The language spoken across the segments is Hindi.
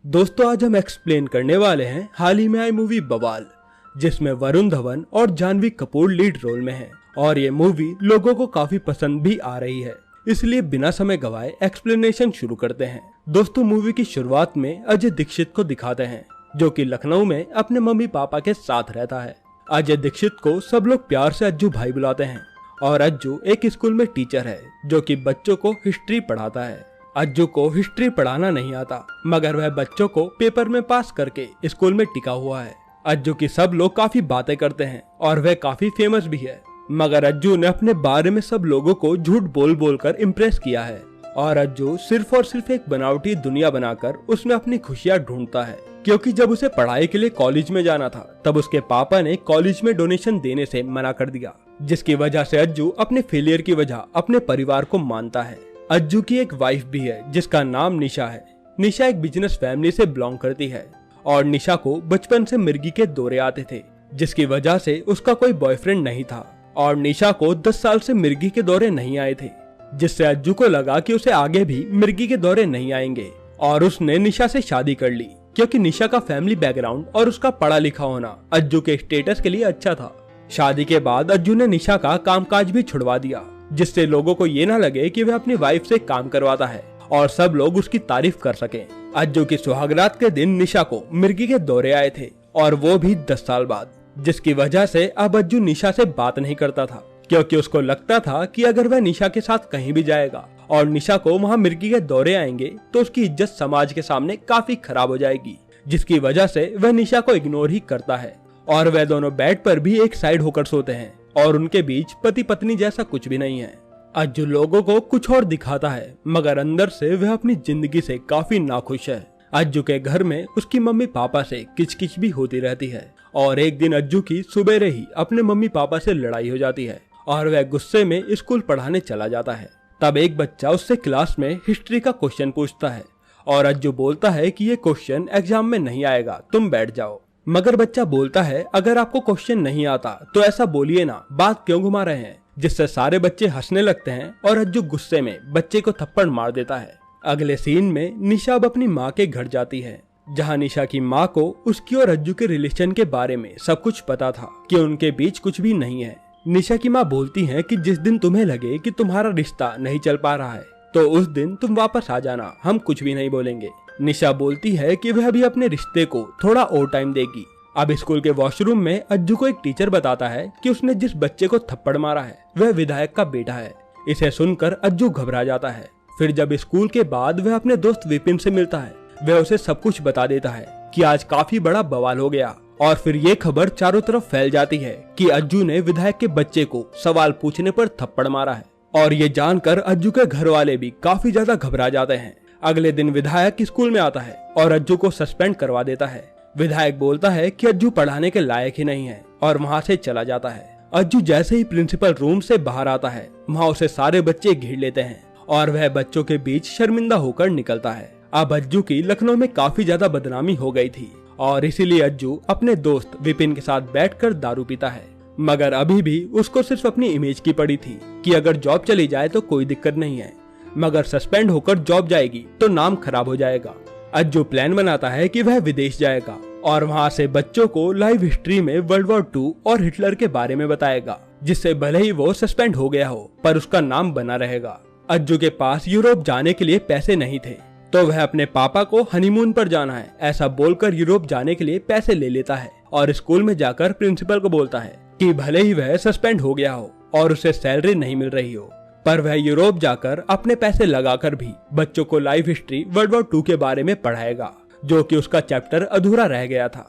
दोस्तों आज हम एक्सप्लेन करने वाले हैं हाल ही में आई मूवी बवाल, जिसमें वरुण धवन और जानवी कपूर लीड रोल में हैं और ये मूवी लोगों को काफी पसंद भी आ रही है। इसलिए बिना समय गवाए एक्सप्लेनेशन शुरू करते हैं। दोस्तों मूवी की शुरुआत में अजय दीक्षित को दिखाते हैं, जो कि लखनऊ में अपने मम्मी पापा के साथ रहता है। अजय दीक्षित को सब लोग प्यार से अज्जू भाई बुलाते हैं और अज्जू एक स्कूल में टीचर है जो कि बच्चों को हिस्ट्री पढ़ाता है। अज्जू को हिस्ट्री पढ़ाना नहीं आता, मगर वह बच्चों को पेपर में पास करके स्कूल में टिका हुआ है। अज्जू की सब लोग काफी बातें करते हैं और वह काफी फेमस भी है, मगर अज्जू ने अपने बारे में सब लोगों को झूठ बोल बोल कर इम्प्रेस किया है और अज्जू सिर्फ और सिर्फ एक बनावटी दुनिया बनाकर उसमें अपनी खुशियाँ ढूंढता है। क्योंकि जब उसे पढ़ाई के लिए कॉलेज में जाना था तब उसके पापा ने कॉलेज में डोनेशन देने से मना कर दिया, जिसकी वजह से अज्जू अपने फेलियर की वजह अपने परिवार को मानता है। अज्जू की एक वाइफ भी है जिसका नाम निशा है। निशा एक बिजनेस फैमिली से बिलोंग करती है और निशा को बचपन से मिर्गी के दौरे आते थे, जिसकी वजह से उसका कोई बॉयफ्रेंड नहीं था और निशा को 10 साल से मिर्गी के दौरे नहीं आए थे, जिससे अज्जू को लगा कि उसे आगे भी मिर्गी के दौरे नहीं आएंगे और उसने निशा से शादी कर ली। क्योंकि निशा का फैमिली बैकग्राउंड और उसका पढ़ा लिखा होना अज्जू के स्टेटस के लिए अच्छा था। शादी के बाद अज्जू ने निशा का कामकाज भी छुड़वा दिया, जिससे लोगों को ये ना लगे कि वह अपनी वाइफ से काम करवाता है और सब लोग उसकी तारीफ कर सकें। अज्जू की सुहागरात के दिन निशा को मिर्गी के दौरे आए थे और वो भी 10 साल बाद, जिसकी वजह से अब अज्जू निशा से बात नहीं करता था, क्योंकि उसको लगता था कि अगर वह निशा के साथ कहीं भी जाएगा और निशा को वहाँ मिर्गी के दौरे आएंगे तो उसकी इज्जत समाज के सामने काफी खराब हो जाएगी, जिसकी वजह से वह निशा को इग्नोर ही करता है और वह दोनों बेड पर भी एक साइड होकर सोते हैं और उनके बीच पति पत्नी जैसा कुछ भी नहीं है। अज्जू लोगों को कुछ और दिखाता है, मगर अंदर से वह अपनी जिंदगी से काफी नाखुश है। अज्जू के घर में उसकी मम्मी पापा से किचकिच भी होती रहती है और एक दिन अज्जू की सुबेरे ही अपने मम्मी पापा से लड़ाई हो जाती है और वह गुस्से में स्कूल पढ़ाने चला जाता है। तब एक बच्चा उससे क्लास में हिस्ट्री का क्वेश्चन पूछता है और अज्जू बोलता है कि ये क्वेश्चन एग्जाम में नहीं आएगा, तुम बैठ जाओ। मगर बच्चा बोलता है अगर आपको क्वेश्चन नहीं आता तो ऐसा बोलिए ना, बात क्यों घुमा रहे हैं, जिससे सारे बच्चे हंसने लगते हैं और अज्जू गुस्से में बच्चे को थप्पड़ मार देता है। अगले सीन में निशा अब अपनी माँ के घर जाती है, जहाँ निशा की माँ को उसकी और अज्जू के रिलेशन के बारे में सब कुछ पता था कि उनके बीच कुछ भी नहीं है। निशा की माँ बोलती है कि जिस दिन तुम्हें लगे कि तुम्हारा रिश्ता नहीं चल पा रहा है तो उस दिन तुम वापस आ जाना, हम कुछ भी नहीं बोलेंगे। निशा बोलती है कि वह भी अपने रिश्ते को थोड़ा और टाइम देगी। अब स्कूल के वॉशरूम में अज्जू को एक टीचर बताता है कि उसने जिस बच्चे को थप्पड़ मारा है वह विधायक का बेटा है। इसे सुनकर अज्जू घबरा जाता है। फिर जब स्कूल के बाद वह अपने दोस्त विपिन से मिलता है, वह उसे सब कुछ बता देता है कि आज काफी बड़ा बवाल हो गया और फिर ये खबर चारों तरफ फैल जाती है कि अज्जू ने विधायक के बच्चे को सवाल पूछने पर थप्पड़ मारा है और ये जानकर अज्जू के घर वाले भी काफी ज्यादा घबरा जाते हैं। अगले दिन विधायक स्कूल में आता है और अज्जू को सस्पेंड करवा देता है। विधायक बोलता है कि अज्जू पढ़ाने के लायक ही नहीं है और वहाँ से चला जाता है। अज्जू जैसे ही प्रिंसिपल रूम से बाहर आता है, वहाँ उसे सारे बच्चे घेर लेते हैं और वह बच्चों के बीच शर्मिंदा होकर निकलता है। अब अज्जू की लखनऊ में काफी ज्यादा बदनामी हो गई थी और इसीलिए अज्जू अपने दोस्त विपिन के साथ बैठकर दारू पीता है, मगर अभी भी उसको सिर्फ अपनी इमेज की पड़ी थी कि अगर जॉब चली जाए तो कोई दिक्कत नहीं है, मगर सस्पेंड होकर जॉब जाएगी तो नाम खराब हो जाएगा। अज्जू प्लान बनाता है कि वह विदेश जाएगा और वहाँ से बच्चों को लाइव हिस्ट्री में वर्ल्ड वॉर 2 और हिटलर के बारे में बताएगा, जिससे भले ही वो सस्पेंड हो गया हो पर उसका नाम बना रहेगा। अज्जू के पास यूरोप जाने के लिए पैसे नहीं थे तो वह अपने पापा को हनीमून पर जाना है ऐसा बोलकर यूरोप जाने के लिए पैसे ले लेता है और स्कूल में जाकर प्रिंसिपल को बोलता है कि भले ही वह सस्पेंड हो गया हो और उसे सैलरी नहीं मिल रही हो, पर वह यूरोप जाकर अपने पैसे लगाकर भी बच्चों को लाइव हिस्ट्री वर्ल्ड वॉर 2 के बारे में पढ़ाएगा, जो कि उसका चैप्टर अधूरा रह गया था।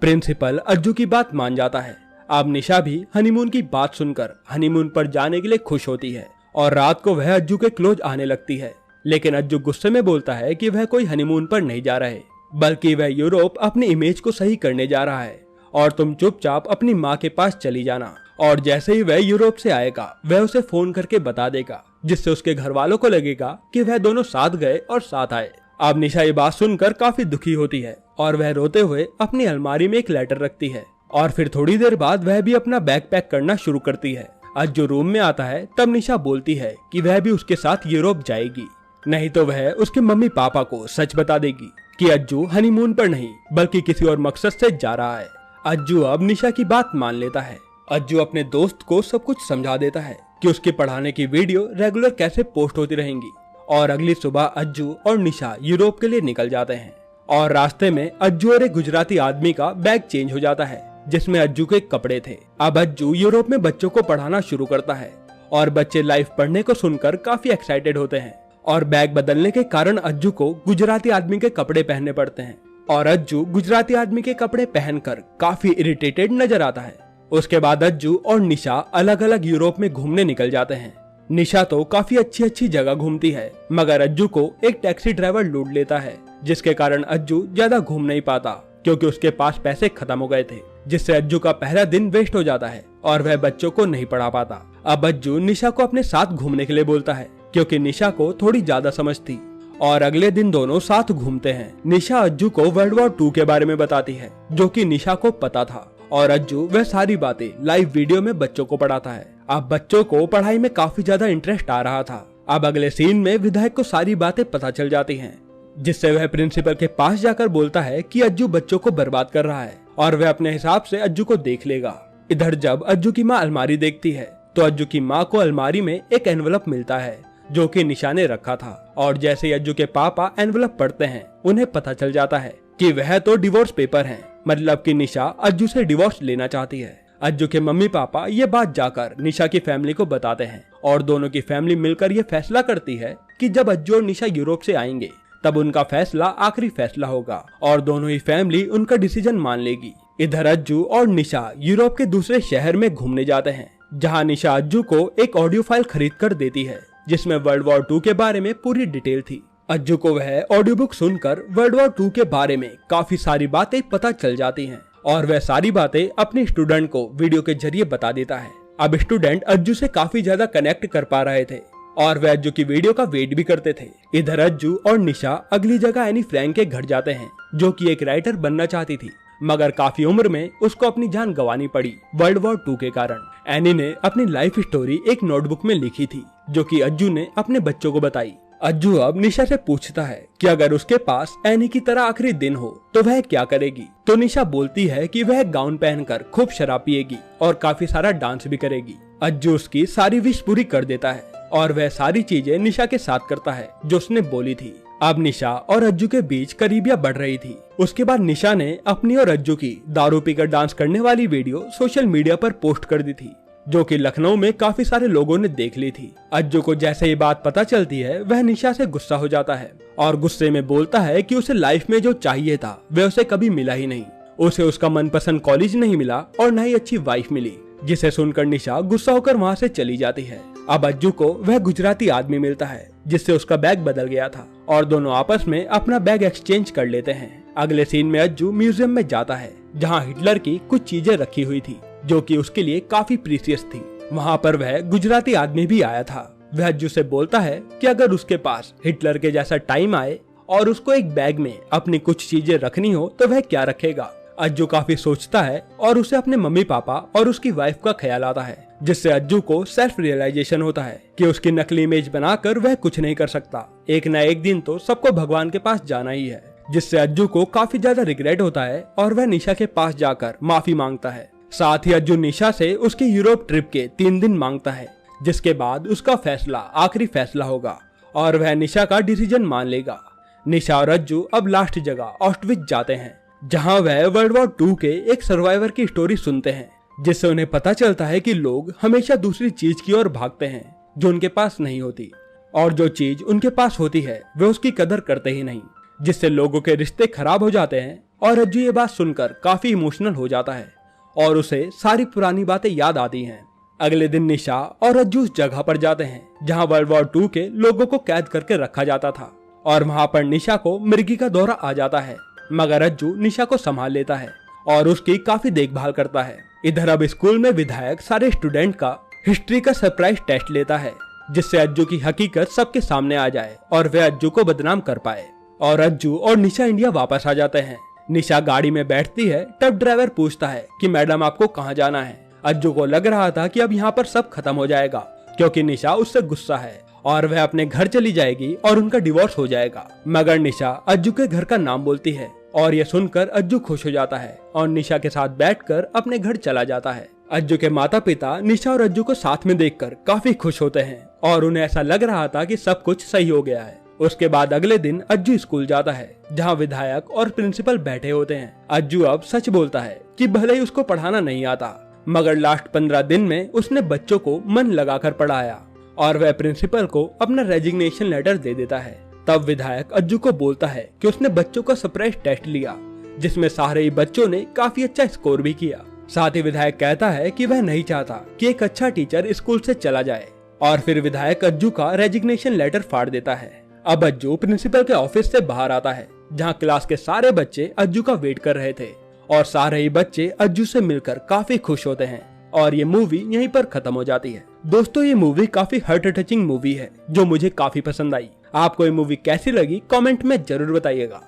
प्रिंसिपल अज्जू की बात मान जाता है। अब निशा भी हनीमून की बात सुनकर हनीमून पर जाने के लिए खुश होती है और रात को वह अज्जू के क्लोज आने लगती है, लेकिन अज्जू गुस्से में बोलता है कि वह कोई हनीमून पर नहीं जा रहे, बल्कि वह यूरोप अपनी इमेज को सही करने जा रहा है और तुम चुपचाप अपनी माँ के पास चली जाना। और जैसे ही वह यूरोप से आएगा वह उसे फोन करके बता देगा, जिससे उसके घर वालों को लगेगा कि वह दोनों साथ गए और साथ आए। अब निशा ये बात सुनकर काफी दुखी होती है और वह रोते हुए अपनी अलमारी में एक लेटर रखती है और फिर थोड़ी देर बाद वह भी अपना बैग पैक करना शुरू करती है। अज्जू रूम में आता है तब निशा बोलती है कि वह भी उसके साथ यूरोप जाएगी, नहीं तो वह उसके मम्मी पापा को सच बता देगी कि अज्जू हनीमून पर नहीं बल्कि किसी और मकसद से जा रहा है। अज्जू अब निशा की बात मान लेता है। अज्जू अपने दोस्त को सब कुछ समझा देता है कि उसके पढ़ाने की वीडियो रेगुलर कैसे पोस्ट होती रहेंगी। और अगली सुबह अज्जू और निशा यूरोप के लिए निकल जाते हैं। और रास्ते में अज्जू और एक गुजराती आदमी का बैग चेंज हो जाता है जिसमें अज्जू के कपड़े थे। अब अज्जू यूरोप में बच्चों को पढ़ाना शुरू करता है और बच्चे लाइव पढ़ने को सुनकर काफी एक्साइटेड होते हैं। और बैग बदलने के कारण अज्जू को गुजराती आदमी के कपड़े पहनने पड़ते हैं और अज्जू गुजराती आदमी के कपड़े पहनकर काफी इरिटेटेड नजर आता है। उसके बाद अज्जू और निशा अलग अलग यूरोप में घूमने निकल जाते हैं। निशा तो काफी अच्छी अच्छी जगह घूमती है मगर अज्जू को एक टैक्सी ड्राइवर लूट लेता है जिसके कारण अज्जू ज्यादा घूम नहीं पाता क्योंकि उसके पास पैसे खत्म हो गए थे, जिससे अज्जू का पहला दिन वेस्ट हो जाता है और वह बच्चों को नहीं पढ़ा पाता। अब अज्जू निशा को अपने साथ घूमने के लिए बोलता है क्योंकि निशा को थोड़ी ज्यादा समझ थी। और अगले दिन दोनों साथ घूमते हैं। निशा अज्जू को वर्ल्ड वॉर 2 के बारे में बताती है जो कि निशा को पता था और अज्जू वह सारी बातें लाइव वीडियो में बच्चों को पढ़ाता है। अब बच्चों को पढ़ाई में काफी ज्यादा इंटरेस्ट आ रहा था। अब अगले सीन में विधायक को सारी बातें पता चल जाती हैं, जिससे वह प्रिंसिपल के पास जाकर बोलता है कि अज्जू बच्चों को बर्बाद कर रहा है और वह अपने हिसाब से अज्जू को देख लेगा। इधर जब अज्जू की माँ अलमारी देखती है तो अज्जू की माँ को अलमारी में एक एनवलप मिलता है जो कि निशा ने रखा था। और जैसे अज्जू के पापा एनवलप पढ़ते हैं उन्हें पता चल जाता है कि वह तो डिवोर्स पेपर हैं, मतलब कि निशा अज्जू से डिवोर्स लेना चाहती है। अज्जू के मम्मी पापा ये बात जाकर निशा की फैमिली को बताते हैं और दोनों की फैमिली मिलकर ये फैसला करती है कि जब अज्जू और निशा यूरोप से आएंगे तब उनका फैसला आखिरी फैसला होगा और दोनों ही फैमिली उनका डिसीजन मान लेगी। इधर अज्जू और निशा यूरोप के दूसरे शहर में घूमने जाते हैं जहाँ निशा अज्जू को एक ऑडियो फाइल खरीद कर देती है जिसमें वर्ल्ड वॉर 2 के बारे में पूरी डिटेल थी। अज्जू को वह ऑडियो बुक सुनकर वर्ल्ड वॉर 2 के बारे में काफी सारी बातें पता चल जाती हैं और वह सारी बातें अपने स्टूडेंट को वीडियो के जरिए बता देता है। अब स्टूडेंट अज्जू से काफी ज्यादा कनेक्ट कर पा रहे थे और वह अज्जू की वीडियो का वेट भी करते थे। इधर अज्जू और निशा अगली जगह एनी फ्रैंक के घर जाते हैं जो कि एक राइटर बनना चाहती थी मगर काफी उम्र में उसको अपनी जान गंवानी पड़ी वर्ल्ड वॉर 2 के कारण। एनी ने अपनी लाइफ स्टोरी एक नोटबुक में लिखी थी जो कि अज्जू ने अपने बच्चों को बताई। अज्जू अब निशा से पूछता है कि अगर उसके पास एनी की तरह आखिरी दिन हो तो वह क्या करेगी। तो निशा बोलती है कि वह गाउन पहनकर खूब शराब पिएगी और काफी सारा डांस भी करेगी। अज्जू उसकी सारी विश पूरी कर देता है और वह सारी चीजें निशा के साथ करता है जो उसने बोली थी। अब निशा और अज्जू के बीच करीबियां बढ़ रही थी। उसके बाद निशा ने अपनी और अज्जू की दारू पीकर डांस करने वाली वीडियो सोशल मीडिया पर पोस्ट कर दी थी जो कि लखनऊ में काफी सारे लोगों ने देख ली थी। अज्जू को जैसे ये बात पता चलती है वह निशा से गुस्सा हो जाता है और गुस्से में बोलता है कि उसे लाइफ में जो चाहिए था वह उसे कभी मिला ही नहीं। उसे उसका मनपसंद कॉलेज नहीं मिला और न ही अच्छी वाइफ मिली, जिसे सुनकर निशा गुस्सा होकर वहाँ से चली जाती है। अब अज्जू को वह गुजराती आदमी मिलता है जिससे उसका बैग बदल गया था और दोनों आपस में अपना बैग एक्सचेंज कर लेते हैं। अगले सीन में अज्जू म्यूजियम में जाता है जहाँ हिटलर की कुछ चीजें रखी हुई थी जो कि उसके लिए काफी प्रीसियस थी। वहाँ पर वह गुजराती आदमी भी आया था। वह अज्जू से बोलता है कि अगर उसके पास हिटलर के जैसा टाइम आए और उसको एक बैग में अपनी कुछ चीजें रखनी हो तो वह क्या रखेगा। अज्जू काफी सोचता है और उसे अपने मम्मी पापा और उसकी वाइफ का ख्याल आता है, जिससे अज्जू को सेल्फ रियलाइजेशन होता है कि उसकी नकली इमेज बनाकर वह कुछ नहीं कर सकता। एक न एक दिन तो सबको भगवान के पास जाना ही है, जिससे अज्जू को काफी ज्यादा रिग्रेट होता है और वह निशा के पास जाकर माफी मांगता है। साथ ही अज्जू निशा से उसके यूरोप ट्रिप के 3 दिन मांगता है, जिसके बाद उसका फैसला आखिरी फैसला होगा और वह निशा का डिसीजन मान लेगा। निशा और अज्जू अब लास्ट जगह ऑस्टविच जाते हैं जहां वह वर्ल्ड वॉर 2 के एक सर्वाइवर की स्टोरी सुनते हैं, जिससे उन्हें पता चलता है कि लोग हमेशा दूसरी चीज की ओर भागते हैं जो उनके पास नहीं होती और जो चीज उनके पास होती है वे उसकी कदर करते ही नहीं, जिससे लोगों के रिश्ते खराब हो जाते हैं। और अज्जू ये बात सुनकर काफी इमोशनल हो जाता है और उसे सारी पुरानी बातें याद आती हैं। अगले दिन निशा और अज्जू उस जगह पर जाते हैं जहां वर्ल्ड वॉर 2 के लोगों को कैद करके रखा जाता था और वहां पर निशा को मिर्गी का दौरा आ जाता है, मगर अज्जू निशा को संभाल लेता है और उसकी काफी देखभाल करता है। इधर अब स्कूल में विधायक सारे स्टूडेंट का हिस्ट्री का सरप्राइज टेस्ट लेता है, जिससे अज्जू की हकीकत सबके सामने आ जाए और वह अज्जू को बदनाम कर पाए। और अज्जू और निशा इंडिया वापस आ जाते हैं। निशा गाड़ी में बैठती है तब ड्राइवर पूछता है कि मैडम आपको कहाँ जाना है। अज्जू को लग रहा था कि अब यहाँ पर सब खत्म हो जाएगा क्योंकि निशा उससे गुस्सा है और वह अपने घर चली जाएगी और उनका डिवोर्स हो जाएगा। मगर निशा अज्जू के घर का नाम बोलती है और ये सुनकर अज्जू खुश हो जाता है और निशा के साथ बैठकर अपने घर चला जाता है। अज्जू के माता पिता निशा और अज्जू को साथ में देखकर काफी खुश होते हैं और उन्हें ऐसा लग रहा था कि सब कुछ सही हो गया है। उसके बाद अगले दिन अज्जू स्कूल जाता है जहाँ विधायक और प्रिंसिपल बैठे होते हैं। अज्जू अब सच बोलता है कि भले ही उसको पढ़ाना नहीं आता, मगर लास्ट 15 दिन में उसने बच्चों को मन लगाकर पढ़ाया और वह प्रिंसिपल को अपना रेजिग्नेशन लेटर दे देता है। तब विधायक अज्जू को बोलता है कि उसने बच्चों का सरप्राइज टेस्ट लिया जिसमें सारे ही बच्चों ने काफी अच्छा स्कोर भी किया। साथ ही विधायक कहता है कि वह नहीं चाहता कि एक अच्छा टीचर स्कूल से चला जाए और फिर विधायक अज्जू का रेजिग्नेशन लेटर फाड़ देता है। अब अज्जू प्रिंसिपल के ऑफिस से बाहर आता है जहां क्लास के सारे बच्चे अज्जू का वेट कर रहे थे और सारे ही बच्चे अज्जू से मिलकर काफी खुश होते हैं और ये मूवी यहीं पर खत्म हो जाती है। दोस्तों, ये मूवी काफी हार्ट टचिंग मूवी है जो मुझे काफी पसंद आई। आपको ये मूवी कैसी लगी कमेंट में जरूर बताइएगा।